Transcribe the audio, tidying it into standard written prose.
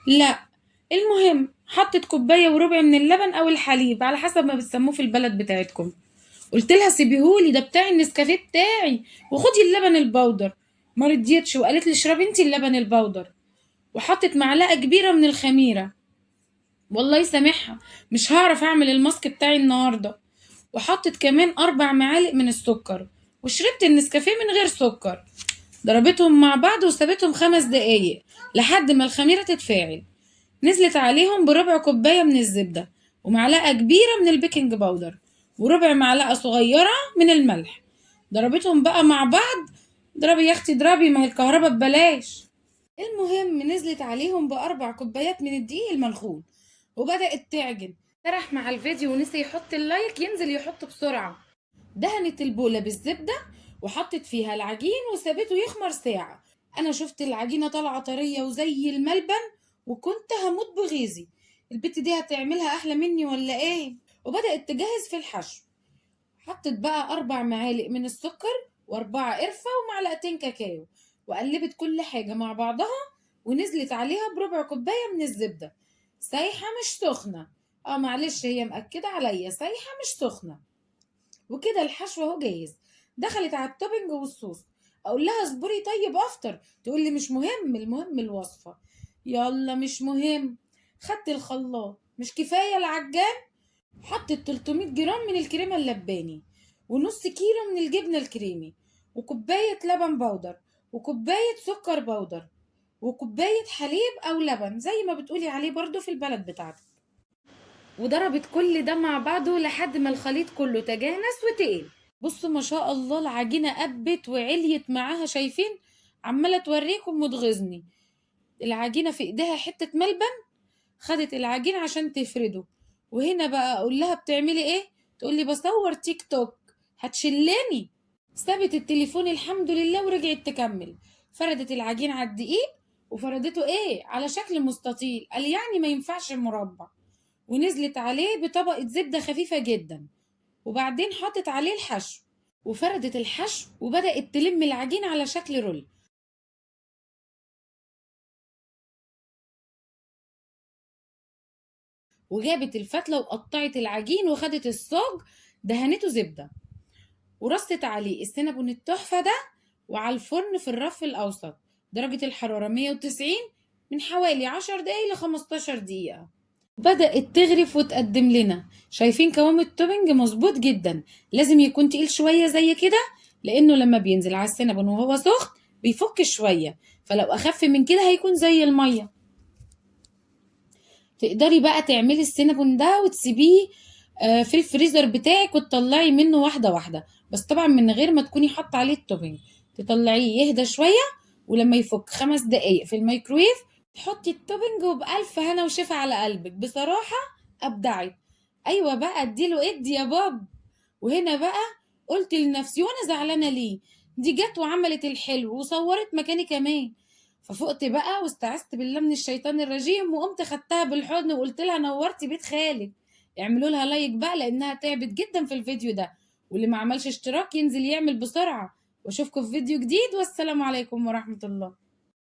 لا. المهم حطت كوبايه وربع من اللبن او الحليب على حسب ما بتسموه في البلد بتاعتكم. قلت لها سيبيهولي، ده بتاع النسكافيه بتاعي، وخدي اللبن البودر. ما رضيتش وقالت لي اشربي انتي اللبن البودر. وحطت معلقه كبيره من الخميره. والله سامحها، مش هعرف اعمل الماسك بتاعي النهارده. وحطت كمان 4 معالق من السكر. وشربت النسكافيه من غير سكر. ضربتهم مع بعض وسابتهم 5 دقايق لحد ما الخميرة تتفاعل. نزلت عليهم بربع كوباية من الزبدة، ومعلقة كبيرة من البيكنج باودر، وربع معلقة صغيرة من الملح. ضربتهم بقى مع بعض. اضربي يا اختي اضربي، ما هي الكهرباء ببلاش. المهم نزلت عليهم ب4 كوبايات من الدقيق المنخول، وبدأت تعجن. سرح مع الفيديو ونسي يحط اللايك، ينزل يحطه بسرعة. دهنت البولة بالزبدة وحطت فيها العجين وسابته يخمر ساعة. أنا شفت العجينة طالعة طرية وزي الملبن، وكنت هموت بغيظي. البت دي هتعملها أحلى مني ولا إيه؟ وبدأت تجهز في الحشو. حطت بقى 4 معالق من السكر، و4 قرفة، ومعلقتين كاكاو. وقلبت كل حاجة مع بعضها، ونزلت عليها بربع كوباية من الزبدة. سايحة مش سخنة. معلش، هي مأكدة عليا سايحة مش سخنة. وكده الحشو اهو جاهز. دخلت على التوبنج والصوص. اقول لها اصبري طيب افطر، تقول لي مش مهم، المهم الوصفة. يلا مش مهم. خدت الخلاط، مش كفاية العجان. حطت 300 جرام من الكريمة اللباني، ونص كيلو من الجبنة الكريمي، وكوباية لبن بودر، وكوباية سكر بودر، وكوباية حليب أو لبن زي ما بتقولي عليه برضو في البلد بتاعتك. وضربت كل ده مع بعضه لحد ما الخليط كله تجانس وتقل. بصوا ما شاء الله العجينة قبت وعليت معاها، شايفين؟ عمالة توريكم وتغيظني. العجينة في ايديها حتة ملبن. خدت العجين عشان تفرده. وهنا بقى اقول لها بتعملي ايه؟ تقول لي بصور تيك توك. هتشلني. سابت التليفون الحمد لله ورجعت تكمل. فردت العجين على الدقيق، وفردته ايه على شكل مستطيل، قال يعني ما ينفعش مربع. ونزلت عليه بطبقة زبدة خفيفة جدا. وبعدين حطت عليه الحشو، وفردت الحشو وبدأت تلم العجين على شكل رول. وجابت الفتلة وقطعت العجين وخدت الصاج، دهنته زبدة، ورصت عليه السينابون التحفة ده. وعلى الفرن في الرف الأوسط، درجة الحرارة 190، من حوالي 10 دقايق ل 15 دقيقة. بدأت تغرف وتقدم لنا. شايفين قوام التوبنج مظبوط جدا. لازم يكون تقيل شوية زي كده، لأنه لما بينزل على السينابون وهو سخن بيفك شوية. فلو أخف من كده هيكون زي المية. تقدري بقى تعملي السينابون ده وتسيبيه في الفريزر بتاعك، وتطلعي منه واحدة واحدة. بس طبعا من غير ما تكوني حاطة عليه التوبنج. تطلعيه يهدى شوية، ولما يفك 5 دقايق في الميكرويف تحطي التوبنج، وبألف هنا وشفا على قلبك. بصراحة أبدعت. أيوة بقى اديله ادي يا باب. وهنا بقى قلت لنفسي وانا زعلانة ليه؟ دي جت وعملت الحلو وصورت مكاني كمان. ففقت بقى واستعذت بالله من الشيطان الرجيم، وقمت خدتها بالحضن وقلت لها نورتي بيت خالك. اعملوا لها لايك بقى لانها تعبت جدا في الفيديو ده. واللي ما عملش اشتراك ينزل يعمل بسرعة. واشوفكم في فيديو جديد، والسلام عليكم ورحمة الله.